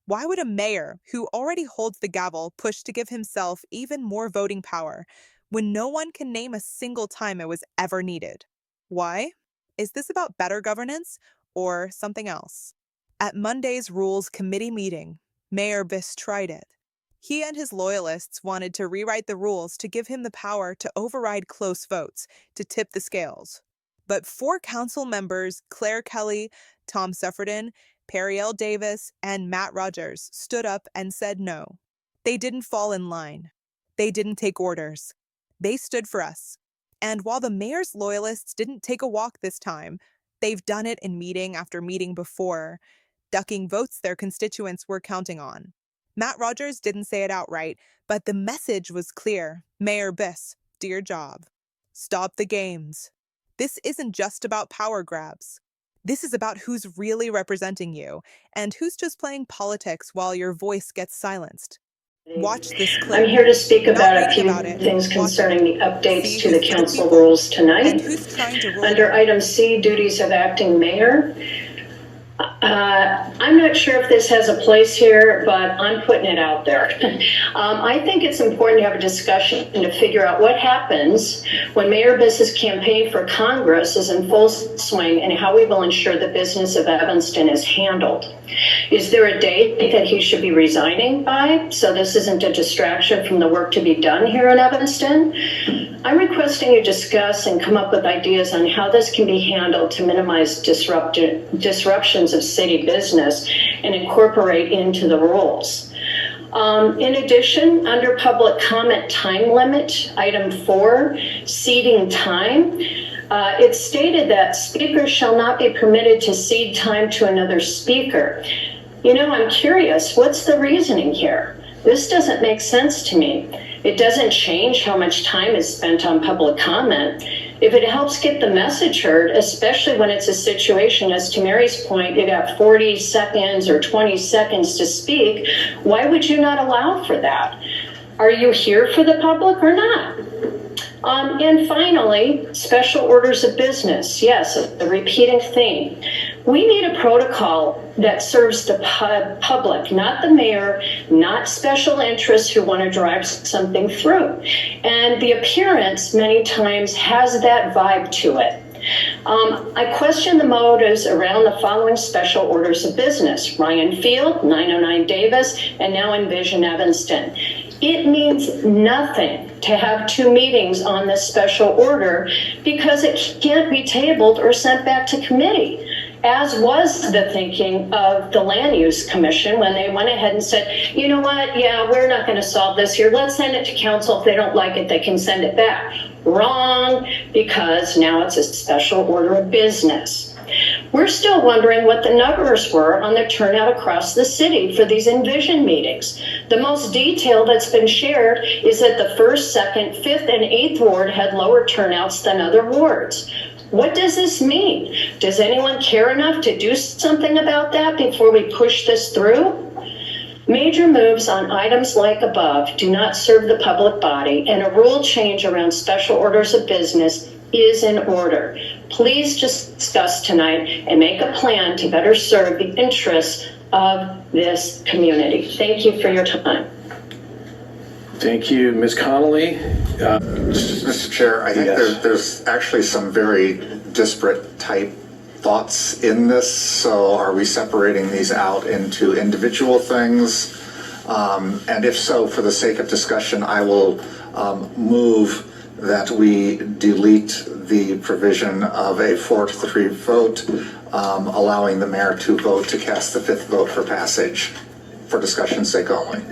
Why would a mayor who already holds the gavel push to give himself even more voting power when no one can name a single time it was ever needed? Why? Is this about better governance or something else? At Monday's Rules Committee meeting, Mayor Biss tried it. He and his loyalists wanted to rewrite the rules to give him the power to override close votes, to tip the scales. But four council members, Clare Kelly, Tom Suffredin, Parielle Davis, and Matt Rodgers, stood up and said no. They didn't fall in line. They didn't take orders. They stood for us. And while the mayor's loyalists didn't take a walk this time, they've done it in meeting after meeting before, ducking votes their constituents were counting on. Matt Rodgers didn't say it outright, but the message was clear. Mayor Biss, do your job. Stop the games. This isn't just about power grabs. This is about who's really representing you and who's just playing politics while your voice gets silenced. Watch this clip. I'm here to speak about a few things concerning the updates to the council rules tonight. Under item C, duties of acting mayor. I'm not sure if this has a place here, but I'm putting it out there. I think it's important to have a discussion to figure out what happens when Mayor Biss's campaign for Congress is in full swing and how we will ensure the business of Evanston is handled. Is there a date that he should be resigning by so this isn't a distraction from the work to be done here in Evanston? I'm requesting you discuss and come up with ideas on how this can be handled to minimize disruptions of city business and incorporate into the rules. In addition, under public comment time limit, item 4, ceding time, it's stated that speakers shall not be permitted to cede time to another speaker. You know, I'm curious, what's the reasoning here? This doesn't make sense to me. It doesn't change how much time is spent on public comment. If it helps get the message heard, especially when it's a situation, as to Mary's point, you got 40 seconds or 20 seconds to speak, why would you not allow for that? Are you here for the public or not? And finally, special orders of business. Yes, a repeating theme. We need a protocol that serves the public, not the mayor, not special interests who want to drive something through. And the appearance many times has that vibe to it. I question the motives around the following special orders of business: Ryan Field, 909 Davis, and now Envision Evanston. It means nothing to have 2 meetings on this special order because it can't be tabled or sent back to committee, as was the thinking of the Land Use Commission when they went ahead and said, you know what, yeah, we're not going to solve this here. Let's send it to council. If they don't like it, they can send it back. Wrong, because now it's a special order of business. We're still wondering what the numbers were on the turnout across the city for these Envision meetings. The most detail that's been shared is that the 1st, 2nd, 5th, and 8th ward had lower turnouts than other wards. What does this mean? Does anyone care enough to do something about that before we push this through? Major moves on items like above do not serve the public body, and a rule change around special orders of business is in order. Please discuss tonight and make a plan to better serve the interests of this community. Thank you for your time. Thank you, Ms. Connolly. Mr. Chair, I think there's actually some very disparate type thoughts in this. So are we separating these out into individual things? And if so, for the sake of discussion, I will move that we delete the provision of a 4-3 vote, allowing the mayor to vote to cast the 5th vote for passage for discussion's sake only.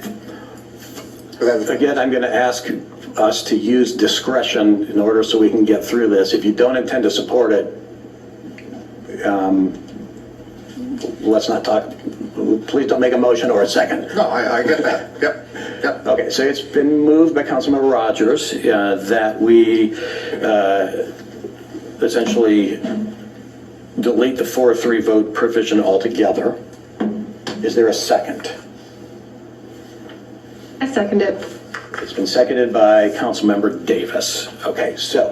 Again, I'm going to ask us to use discretion in order so we can get through this. If you don't intend to support it, let's not talk. Please don't make a motion or a second. No, I get that. Yep. Okay, so it's been moved by Councilmember Rodgers that we essentially delete the 4-3 vote provision altogether. Is there a second? I second it. It's been seconded by Councilmember Davis. Okay, so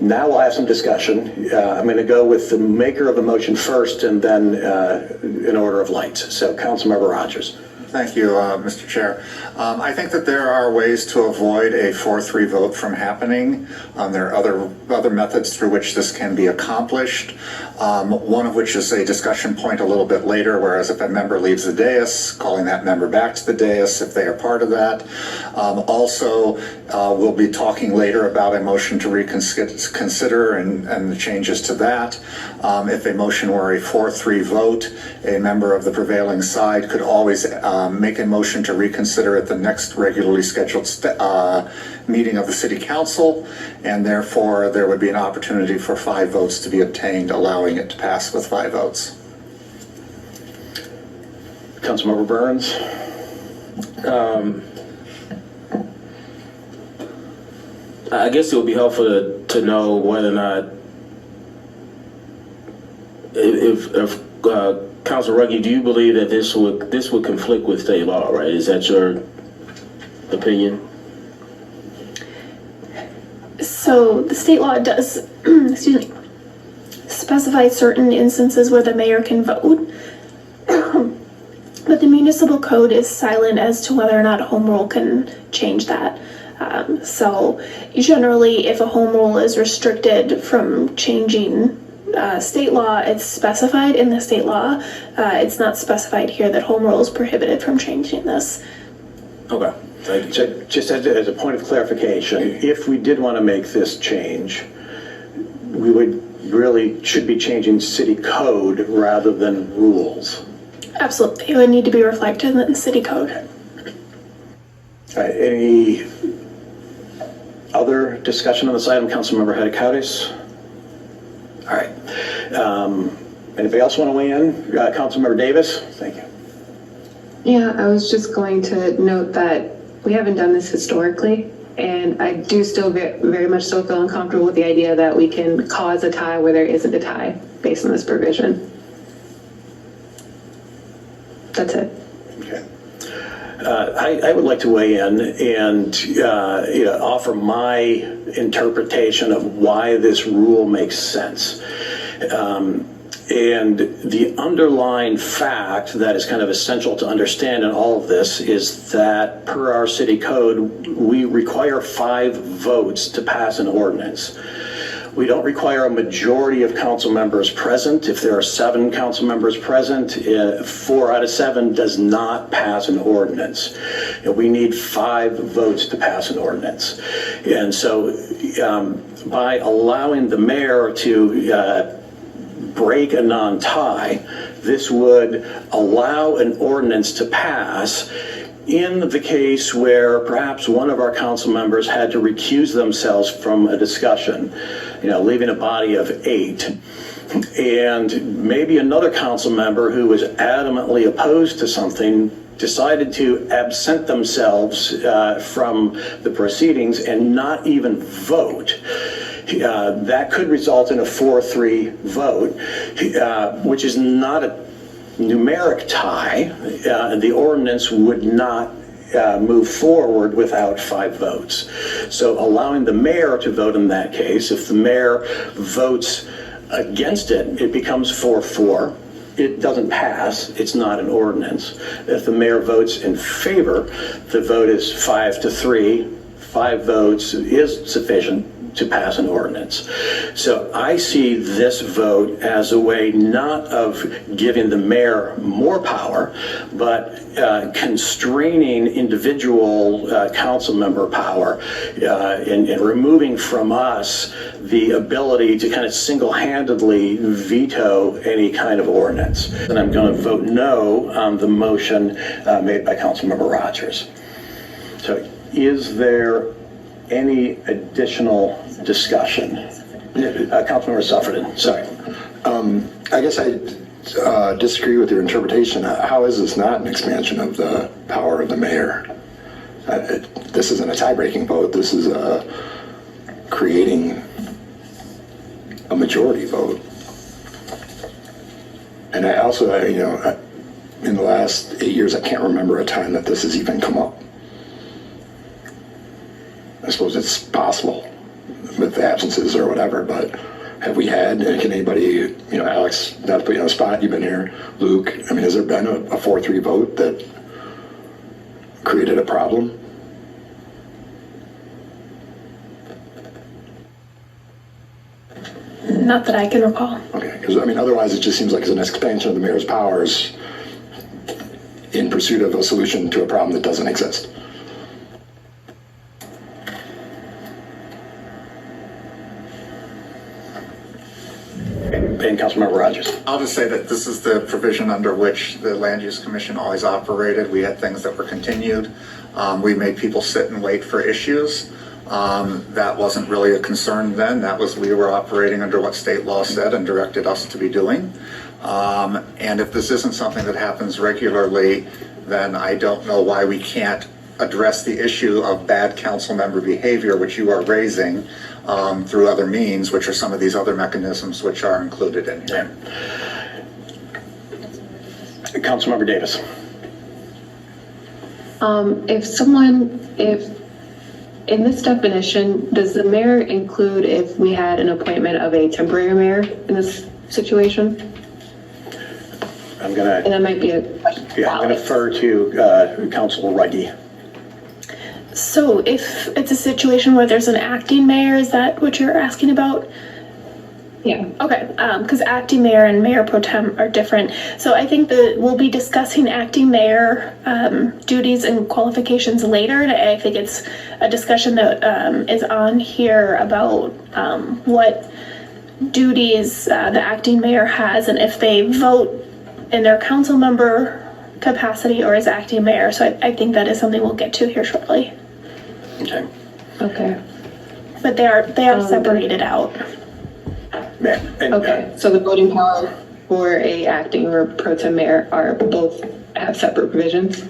Now we'll have some discussion. I'm going to go with the maker of the motion first and then in order of light. So Councilmember Rodgers. Thank you, Mr. Chair. I think that there are ways to avoid a 4-3 vote from happening. There are other methods through which this can be accomplished. One of which is a discussion point a little bit later, whereas if a member leaves the dais, calling that member back to the dais if they are part of that. Also, we'll be talking later about a motion to reconsider and the changes to that. If a motion were a 4-3 vote, a member of the prevailing side could always make a motion to reconsider at the next regularly scheduled meeting of the City Council, and therefore there would be an opportunity for 5 votes to be obtained, allowing it to pass with 5 votes. Councilmember Burns. I guess it would be helpful to know whether or not, if Councilor Ruggie, do you believe that this would conflict with state law, right? Is that your opinion? So the state law does, excuse me, specify certain instances where the mayor can vote, but the municipal code is silent as to whether or not home rule can change that. So generally, if a home rule is restricted from changing state law, it's specified in the state law. It's not specified here that home rule is prohibited from changing this. Okay, thank you. So just as a point of clarification, if we did want to make this change, we should be changing city code rather than rules. Absolutely, it would need to be reflected in the city code. All right, any other discussion on this item? Councilmember Hadikoudis? All right. Anybody else want to weigh in? Councilmember Davis? Thank you. Yeah, I was just going to note that we haven't done this historically, and I do still very much so feel uncomfortable with the idea that we can cause a tie where there isn't a tie based on this provision. That's it. Okay. I would like to weigh in and offer my interpretation of why this rule makes sense. And the underlying fact that is kind of essential to understand in all of this is that per our city code, we require 5 votes to pass an ordinance. We don't require a majority of council members present. If there are 7 council members present, 4 out of 7 does not pass an ordinance. We need 5 votes to pass an ordinance. And so by allowing the mayor to break a non-tie, this would allow an ordinance to pass in the case where perhaps one of our council members had to recuse themselves from a discussion, leaving a body of 8. And maybe another council member who was adamantly opposed to something decided to absent themselves from the proceedings and not even vote. That could result in a 4-3 vote, which is not a numeric tie. The ordinance would not move forward without 5 votes. So allowing the mayor to vote in that case, if the mayor votes against it, it becomes 4-4. It doesn't pass. It's not an ordinance. If the mayor votes in favor, the vote is 5-3. 5 votes is sufficient to pass an ordinance. So I see this vote as a way not of giving the mayor more power, but constraining individual council member power and removing from us the ability to kind of single-handedly veto any kind of ordinance. And I'm going to vote no on the motion made by Councilmember Rodgers. So is there any additional discussion? Councilmember Suffredin, sorry. I guess I disagree with your interpretation. How is this not an expansion of the power of the mayor? This isn't a tie-breaking vote. This is creating a majority vote. And I also, in the last 8 years, I can't remember a time that this has even come up. I suppose it's possible with absences or whatever, but have we had, and can anybody, Alex, not to put you on the spot, you've been here, Luke, I mean, has there been a 4-3 vote that created a problem? Not that I can recall. Okay, because otherwise it just seems like it's an expansion of the mayor's powers in pursuit of a solution to a problem that doesn't exist. And Councilmember Rodgers. I'll just say that this is the provision under which the Land Use Commission always operated. We had things that were continued. We made people sit and wait for issues. That wasn't really a concern then. We were operating under what state law said and directed us to be doing. And if this isn't something that happens regularly, then I don't know why we can't address the issue of bad council member behavior, which you are raising through other means, which are some of these other mechanisms which are included in here. Councilmember Davis. If in this definition, does the mayor include if we had an appointment of a temporary mayor in this situation? And that might be a question. Yeah, I'm going to defer to Councilor Ruggie. So if it's a situation where there's an acting mayor, is that what you're asking about? Yeah. Okay, because acting mayor and mayor pro tem are different. So I think that we'll be discussing acting mayor duties and qualifications later. And I think it's a discussion that is on here about what duties the acting mayor has and if they vote in their council member capacity or as acting mayor. So I think that is something we'll get to here shortly. Okay. Okay. But they are separated out. Okay, so the voting power for a acting or pro tem mayor both have separate provisions?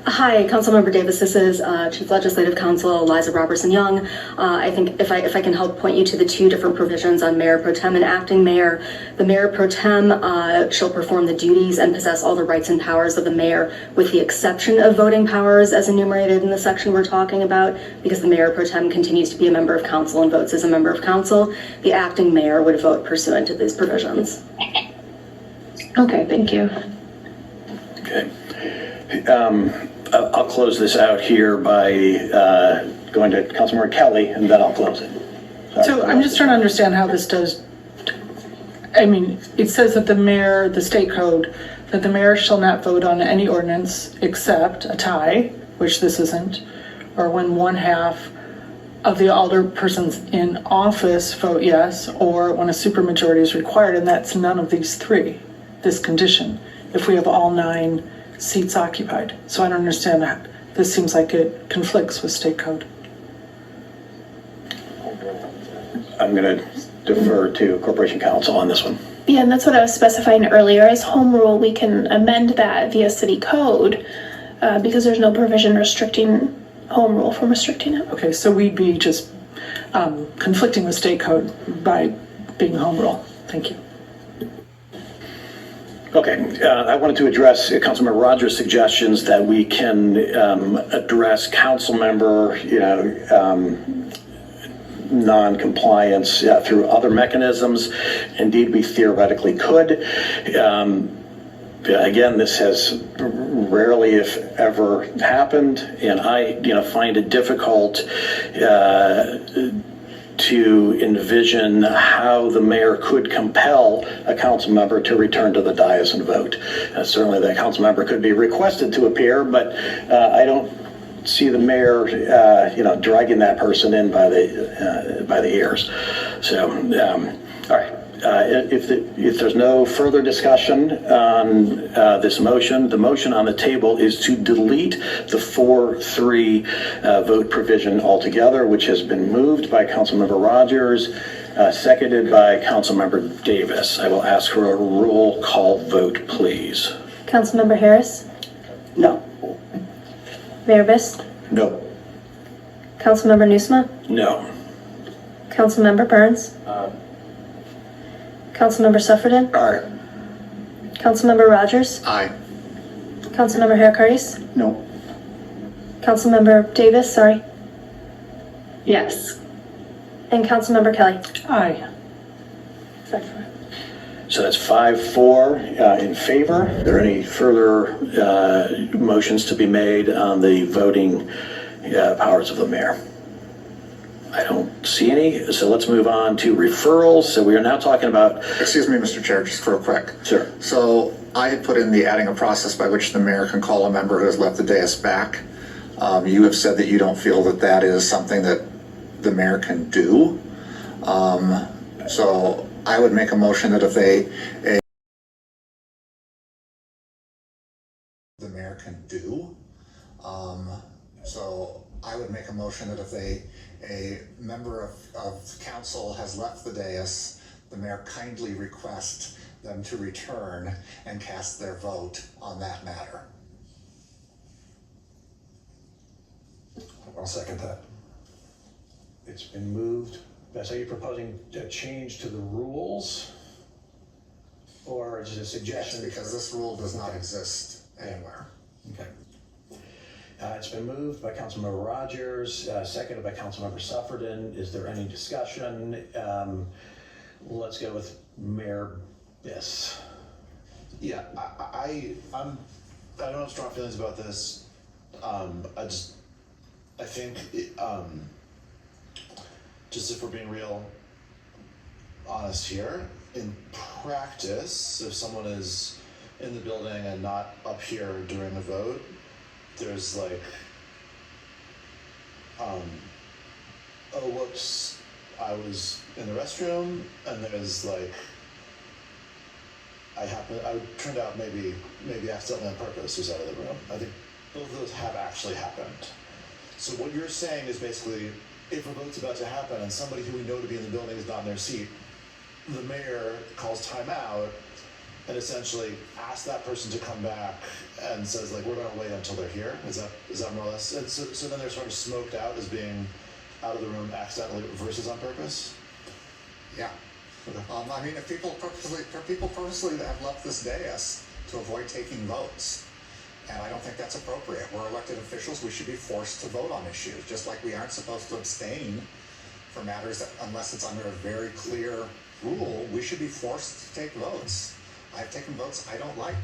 Hi, Councilmember Davis. This is Chief Legislative Counsel Liza Robertson-Young. I think if I can help point you to the two different provisions on mayor pro tem and acting mayor. The mayor pro tem shall perform the duties and possess all the rights and powers of the mayor, with the exception of voting powers as enumerated in the section we're talking about, because the mayor pro tem continues to be a member of council and votes as a member of council. The acting mayor would vote pursuant to these provisions. Okay, thank you. Okay. I'll close this out here by going to Councilmember Kelly, and then I'll close it. Sorry. So I'm just trying to understand how this does, it says that the state code, that the mayor shall not vote on any ordinance except a tie, which this isn't, or when 1/2 of the alderpersons in office vote yes, or when a supermajority is required, and that's none of these three, this condition, if we have all 9 seats occupied. So I don't understand that. This seems like it conflicts with state code. I'm going to defer to Corporation Counsel on this one. Yeah, and that's what I was specifying earlier. As home rule, we can amend that via city code because there's no provision restricting home rule from restricting it. Okay, so we'd be just conflicting with state code by being home rule. Thank you. Okay, I wanted to address Councilmember Rodgers' suggestions that we can address council member, non-compliance through other mechanisms. Indeed, we theoretically could. Again, this has rarely, if ever, happened, and I, find it difficult to envision how the mayor could compel a council member to return to the dais and vote. Certainly the council member could be requested to appear, but I don't see the mayor, dragging that person in by the ears. So, all right. If there's no further discussion on this motion, the motion on the table is to delete the 4-3 vote provision altogether, which has been moved by Councilmember Rodgers, seconded by Councilmember Davis. I will ask for a roll call vote, please. Councilmember Harris? No. Mayor Biss? No. Councilmember Nusma? No. Councilmember Burns? Councilmember Suffredin? Aye. Councilmember Rodgers? Aye. Councilmember Harris? No. Councilmember Davis, sorry. Yes. And Councilmember Kelly. Aye. So that's 5-4 in favor. Are there any further motions to be made on the voting powers of the mayor? I don't see any, so let's move on to referrals. So we are now talking about... Excuse me, Mr. Chair, just real quick. Sure. So I had put in the adding a process by which the mayor can call a member who has left the dais back. You have said that you don't feel that that is something that the mayor can do. So I would make a motion that if the mayor can do. So I would make a motion that if a member of council has left the dais, the mayor kindly request them to return and cast their vote on that matter. I'll second that. It's been moved. Bess, are you proposing a change to the rules? Or just a suggestion? Yes, because this rule does not exist anywhere. Okay. It's been moved by Councilmember Rodgers, seconded by Councilmember Suffredin. Is there any discussion? Let's go with Mayor Biss. Yeah, I don't have strong feelings about this. I think, just if we're being real honest here, in practice, if someone is in the building and not up here during the vote, there's like, oh, whoops, I was in the restroom, and there's like, I turned out maybe accidentally on purpose was out of the room. I think both of those have actually happened. So what you're saying is basically, if a vote's about to happen and somebody who we know to be in the building is not in their seat, the mayor calls timeout and essentially asks that person to come back and says, like, we're gonna wait until they're here. Is that more or less? And so then they're sort of smoked out as being out of the room accidentally versus on purpose? Yeah. Okay. I mean, if people purposely have left this dais to avoid taking votes, and I don't think that's appropriate. We're elected officials, we should be forced to vote on issues, just like we aren't supposed to abstain for matters that, unless it's under a very clear rule, we should be forced to take votes. I've taken votes I don't like.